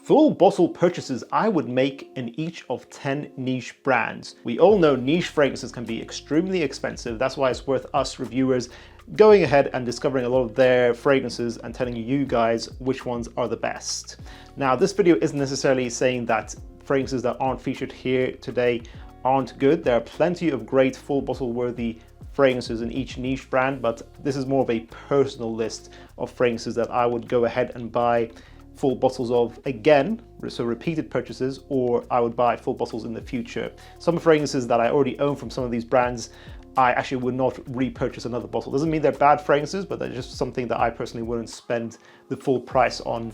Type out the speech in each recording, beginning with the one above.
Full bottle purchases I would make in each of 10 niche brands. We all know niche fragrances can be extremely expensive. That's why it's worth us reviewers going ahead and discovering a lot of their fragrances and telling you guys which ones are the best. Now, this video isn't necessarily saying that fragrances that aren't featured here today aren't good. There are plenty of great full bottle worthy fragrances in each niche brand, but this is more of a personal list of fragrances that I would go ahead and buy full bottles of again, so repeated purchases, or I would buy full bottles in the future. Some fragrances that I already own from some of these brands, I actually would not repurchase another bottle. Doesn't mean they're bad fragrances, but they're just something that I personally wouldn't spend the full price on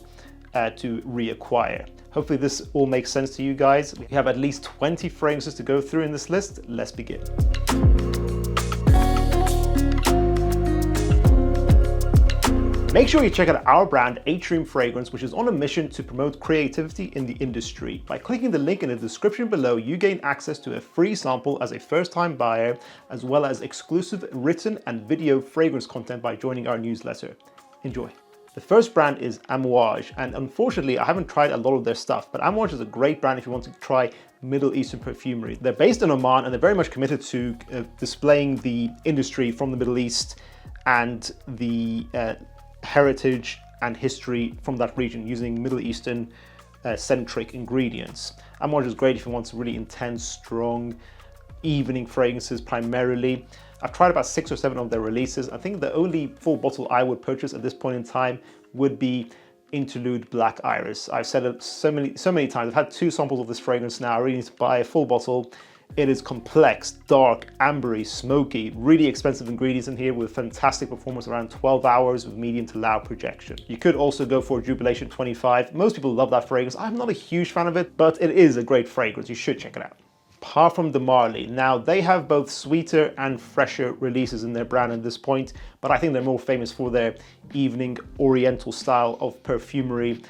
to reacquire. Hopefully this all makes sense to you guys. We have at least 20 fragrances to go through in this list. Let's begin. Make sure you check out our brand, Atrium Fragrance, which is on a mission to promote creativity in the industry. By clicking the link in the description below, you gain access to a free sample as a first-time buyer, as well as exclusive written and video fragrance content by joining our newsletter. Enjoy. The first brand is Amouage, and unfortunately I haven't tried a lot of their stuff, but Amouage is a great brand if you want to try Middle Eastern perfumery. They're based in Oman and they're very much committed to displaying the industry from the Middle East and the heritage and history from that region using Middle Eastern centric ingredients. Amouage is great if you want some really intense, strong, evening fragrances primarily. I've tried about 6 or 7 of their releases. I think the only full bottle I would purchase at this point in time would be Interlude Black Iris. I've said it so many times. I've had 2 samples of this fragrance now. I really need to buy a full bottle. It is complex, dark, ambery, smoky, really expensive ingredients in here with fantastic performance around 12 hours with medium to loud projection. You could also go for Jubilation 25. Most people love that fragrance. I'm not a huge fan of it, but it is a great fragrance. You should check it out. Parfums de Marly. Now, they have both sweeter and fresher releases in their brand at this point, but I think they're more famous for their evening oriental style of perfumery,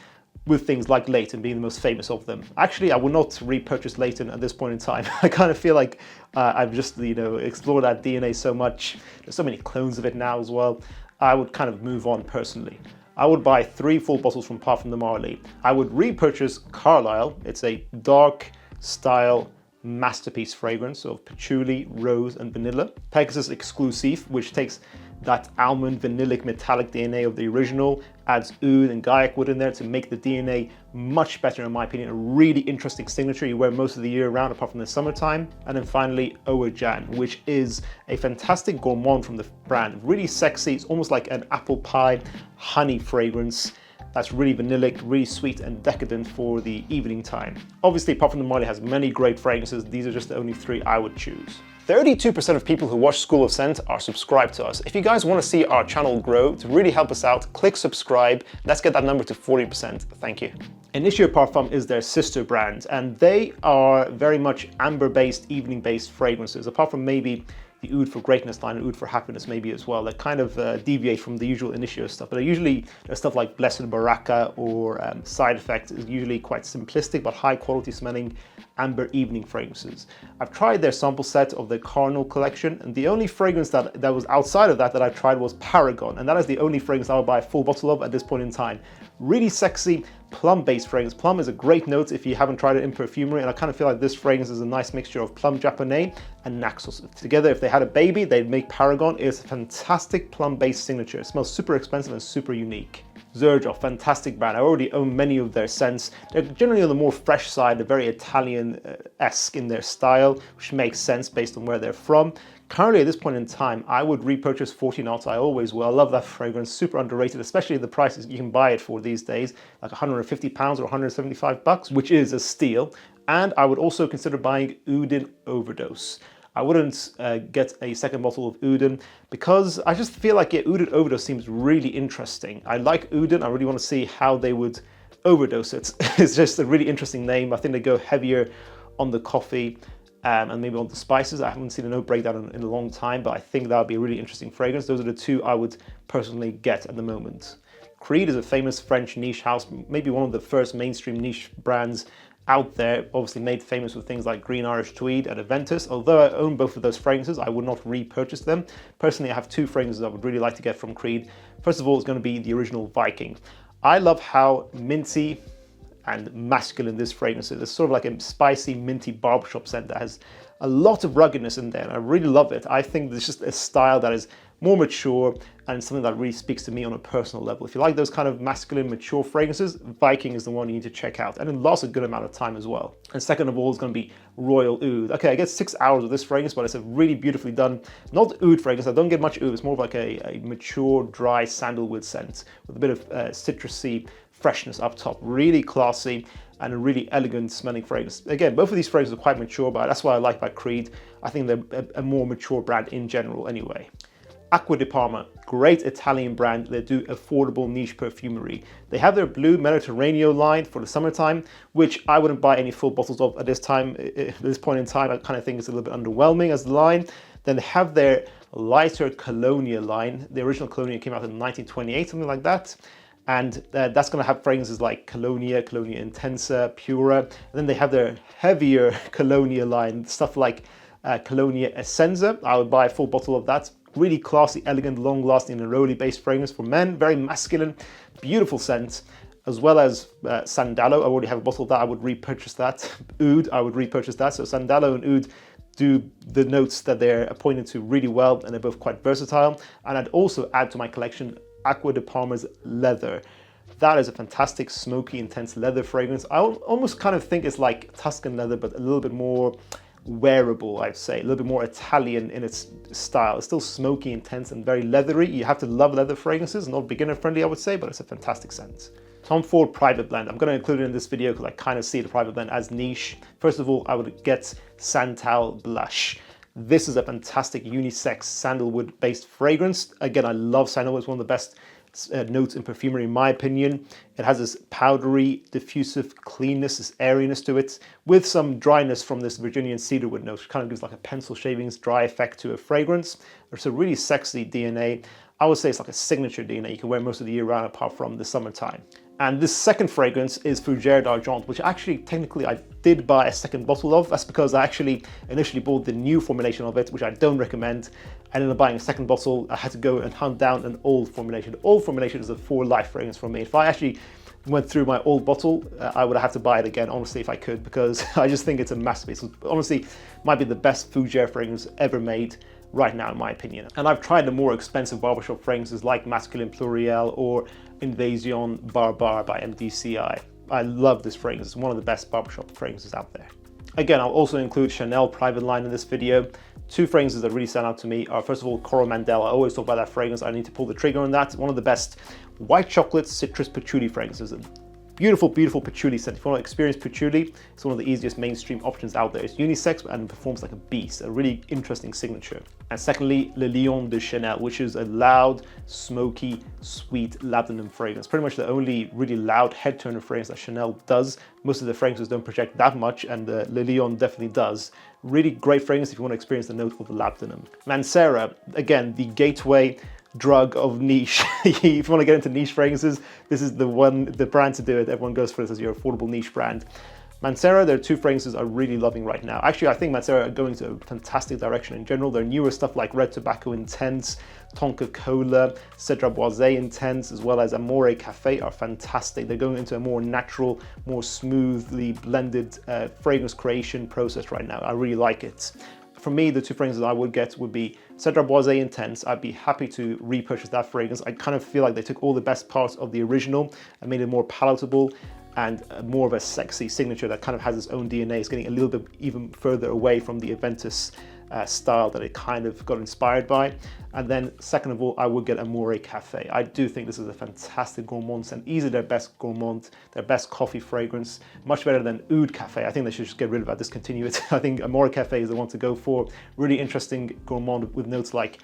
with things like Leighton being the most famous of them. Actually, I will not repurchase Leighton at this point in time. I kind of feel like I've just, explored that DNA so much. There's so many clones of it now as well. I would kind of move on personally. I would buy 3 full bottles from Parfums de Marly. I would repurchase Carlisle. It's a dark style masterpiece fragrance of patchouli, rose, and vanilla. Pegasus Exclusif, which takes that almond vanillic metallic DNA of the original, adds oud and gaiac wood in there to make the DNA much better, in my opinion. A really interesting signature you wear most of the year round apart from the summertime. And then finally, Kurkdjian, which is a fantastic gourmand from the brand. Really sexy. It's almost like an apple pie honey fragrance that's really vanillic, really sweet and decadent for the evening time. Obviously, Parfums de Marly has many great fragrances. These are just the only 3 I would choose. 32% of people who watch School of Scent are subscribed to us. If you guys want to see our channel grow, to really help us out, click subscribe. Let's get that number to 40%. Thank you. Initio Parfum is their sister brand, and they are very much amber-based, evening-based fragrances, apart from maybe the Oud for Greatness line and Oud for Happiness maybe as well. That kind of deviate from the usual Initio stuff, but usually there's stuff like Blessed Baraka or Side Effect is usually quite simplistic but high quality smelling amber evening fragrances. I've tried their sample set of the Carnal collection, and the only fragrance that was outside of that I've tried was Paragon, and that is the only fragrance I would buy a full bottle of at this point in time. Really sexy, plum-based fragrance. Plum is a great note if you haven't tried it in perfumery, and I kind of feel like this fragrance is a nice mixture of plum japonais and Naxos. Together, if they had a baby, they'd make Paragon. It's a fantastic plum-based signature. It smells super expensive and super unique. Xerjoff, fantastic brand. I already own many of their scents. They're generally on the more fresh side, they're very Italian-esque in their style, which makes sense based on where they're from. Currently, at this point in time, I would repurchase 40 Knots. I always will. I love that fragrance, super underrated, especially the prices you can buy it for these days, like £150 or £175, which is a steal. And I would also consider buying Uden Overdose. I wouldn't get a second bottle of Uden because I just feel like Uden Overdose seems really interesting. I like Uden. I really want to see how they would overdose it. It's just a really interesting name. I think they go heavier on the coffee and maybe on the spices. I haven't seen a note breakdown in a long time, but I think that would be a really interesting fragrance. Those are the 2 I would personally get at the moment. Creed is a famous French niche house, maybe one of the first mainstream niche brands out there, obviously made famous with things like Green Irish Tweed and Aventus. Although I own both of those fragrances, I would not repurchase them. Personally, I have 2 fragrances I would really like to get from Creed. First of all, it's going to be the original Viking. I love how minty and masculine this fragrance is. It's sort of like a spicy, minty barbershop scent that has a lot of ruggedness in there, and I really love it. I think there's just a style that is more mature and something that really speaks to me on a personal level. If you like those kind of masculine, mature fragrances, Viking is the one you need to check out, and it lasts a good amount of time as well. And second of all is going to be Royal Oud. Okay, I get 6 hours of this fragrance, but it's a really beautifully done, not oud fragrance. I don't get much oud. It's more of like a mature, dry sandalwood scent with a bit of citrusy freshness up top. Really classy and a really elegant smelling fragrance. Again, both of these fragrances are quite mature, but that's what I like about Creed. I think they're a more mature brand in general anyway. Aqua di Parma, great Italian brand. They do affordable niche perfumery. They have their blue Mediterranean line for the summertime, which I wouldn't buy any full bottles of at this time. At this point in time, I kind of think it's a little bit underwhelming as the line. Then they have their lighter Colonia line. The original Colonia came out in 1928, something like that. And that's going to have fragrances like Colonia, Colonia Intensa, Pura. And then they have their heavier Colonia line, stuff like Colonia Essenza. I would buy a full bottle of that. Really classy, elegant, long-lasting, neroli-based fragrance for men. Very masculine, beautiful scent. As well as Sandalo. I already have a bottle of that. I would repurchase that. Oud, I would repurchase that. So Sandalo and Oud do the notes that they're appointed to really well, and they're both quite versatile. And I'd also add to my collection Aqua di Parma's Leather. That is a fantastic, smoky, intense leather fragrance. I almost kind of think it's like Tuscan leather, but a little bit more wearable, I'd say. A little bit more Italian in its style. It's still smoky, intense, and very leathery. You have to love leather fragrances, not beginner friendly, I would say, but it's a fantastic scent. Tom Ford Private Blend. I'm going to include it in this video because I kind of see the Private Blend as niche. First of all, I would get Santal Blush. This is a fantastic unisex sandalwood based fragrance. Again, I love sandalwood. It's one of the best notes in perfumery in my opinion. It has this powdery, diffusive cleanness, this airiness to it, with some dryness from this Virginian cedarwood note, which kind of gives like a pencil shavings dry effect to a fragrance. It's a really sexy DNA. I would say it's like a signature DNA you can wear most of the year round apart from the summertime. And this second fragrance is Fougere d'Argent, which actually technically I did buy a second bottle of. That's because I actually initially bought the new formulation of it, which I don't recommend. I ended up buying a second bottle. I had to go and hunt down an old formulation. The old formulation is a for life fragrance for me. If I actually went through my old bottle, I would have to buy it again, honestly, if I could, because I just think it's a masterpiece. Honestly, might be the best Fougere fragrance ever made right now, in my opinion. And I've tried the more expensive barbershop fragrances like Masculine Pluriel or Invasion Barbar by MDCI. I love this fragrance. It's one of the best barbershop fragrances out there. Again, I'll also include Chanel Private Line in this video. Two fragrances that really stand out to me are, first of all, Coromandel. I always talk about that fragrance. I need to pull the trigger on that. It's one of the best white chocolate citrus patchouli fragrances. Beautiful, beautiful patchouli scent. If you want to experience patchouli, it's one of the easiest mainstream options out there. It's unisex and performs like a beast, a really interesting signature. And secondly, Le Lion de Chanel, which is a loud, smoky, sweet labdanum fragrance. Pretty much the only really loud head turner fragrance that Chanel does. Most of the fragrances don't project that much, and Le Lion definitely does. Really great fragrance if you want to experience the note of the labdanum. Mancera, again, the gateway drug of niche. If you want to get into niche fragrances, this is the brand to do it. Everyone goes for this as your affordable niche brand. Mancera, there are two fragrances I'm really loving right now. Actually, I think Mancera are going to a fantastic direction in general. Their newer stuff like Red Tobacco Intense, Tonka Cola, Cedrat Boise Intense, as well as Amore Caffe are fantastic. They're going into a more natural, more smoothly blended fragrance creation process right now. I really like it. For me, the two fragrances I would get would be Cedrat Boise Intense. I'd be happy to repurchase that fragrance. I kind of feel like they took all the best parts of the original and made it more palatable and more of a sexy signature that kind of has its own DNA. It's getting a little bit even further away from the Aventus style that it kind of got inspired by. And then second of all, I would get Amore Caffe. I do think this is a fantastic gourmand scent, easily their best gourmand, their best coffee fragrance, much better than Oud Caffe. I think they should just get rid of it, discontinue it. I think Amore Caffe is the one to go for. Really interesting gourmand with notes like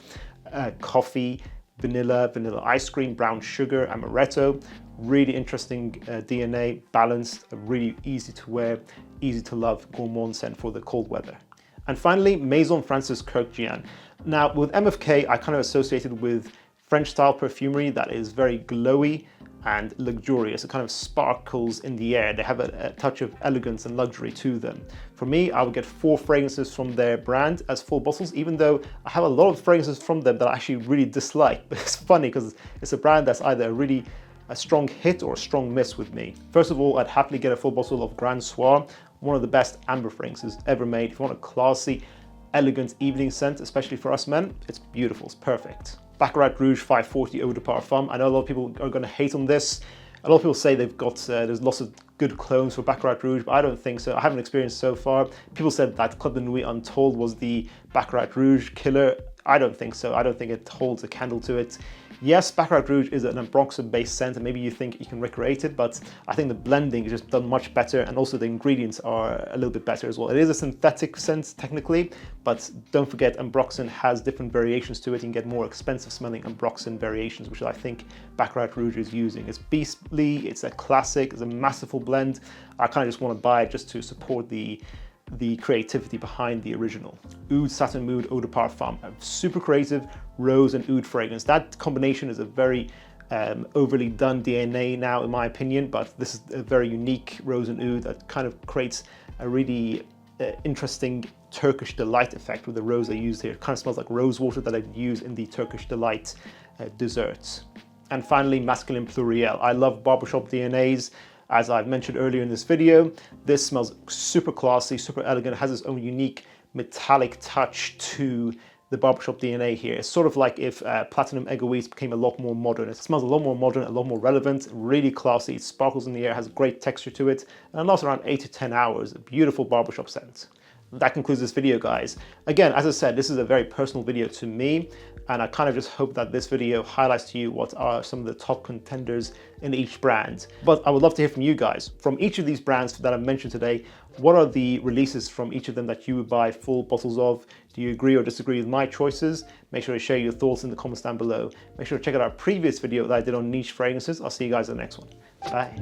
coffee, vanilla ice cream, brown sugar, amaretto. Really interesting DNA, balanced, really easy to wear, easy to love gourmand scent for the cold weather. And finally, Maison Francis Kurkdjian. Now, with MFK, I kind of associated with French-style perfumery that is very glowy and luxurious. It kind of sparkles in the air. They have a touch of elegance and luxury to them. For me, I would get 4 fragrances from their brand as full bottles, even though I have a lot of fragrances from them that I actually really dislike. But it's funny because it's a brand that's either a really a strong hit or a strong miss with me. First of all, I'd happily get a full bottle of Grand Soir, one of the best amber fragrances ever made. If you want a classy, elegant evening scent, especially for us men, it's beautiful, it's perfect. Baccarat Rouge 540 Eau de Parfum. I know a lot of people are going to hate on this. A lot of people say they've got, there's lots of good clones for Baccarat Rouge, but I don't think so. I haven't experienced so far. People said that Club de Nuit Untold was the Baccarat Rouge killer. I don't think so. I don't think it holds a candle to it. Yes, Baccarat Rouge is an ambroxan-based scent, and maybe you think you can recreate it, but I think the blending is just done much better, and also the ingredients are a little bit better as well. It is a synthetic scent technically, but don't forget ambroxan has different variations to it. You can get more expensive smelling ambroxan variations, which I think Baccarat Rouge is using. It's beastly, it's a classic, it's a masterful blend. I kind of just want to buy it just to support the creativity behind the original. Oud Satin Mood Eau de Parfum, a super creative rose and oud fragrance. That combination is a very overly done DNA now, in my opinion, but this is a very unique rose and oud that kind of creates a really interesting Turkish delight effect with the rose I used here. It kind of smells like rose water that I'd use in the Turkish delight desserts. And finally, Masculine Pluriel. I love barbershop DNAs. As I've mentioned earlier in this video, this smells super classy, super elegant. It has its own unique metallic touch to the barbershop DNA here. It's sort of like if Platinum Egoist became a lot more modern. It smells a lot more modern, a lot more relevant, really classy. It sparkles in the air, has a great texture to it, and it lasts around 8 to 10 hours. A beautiful barbershop scent. That concludes this video, guys. Again, as I said, this is a very personal video to me, and I kind of just hope that this video highlights to you what are some of the top contenders in each brand. But I would love to hear from you guys. From each of these brands that I've mentioned today, what are the releases from each of them that you would buy full bottles of? Do you agree or disagree with my choices? Make sure to share your thoughts in the comments down below. Make sure to check out our previous video that I did on niche fragrances. I'll see you guys in the next one. Bye.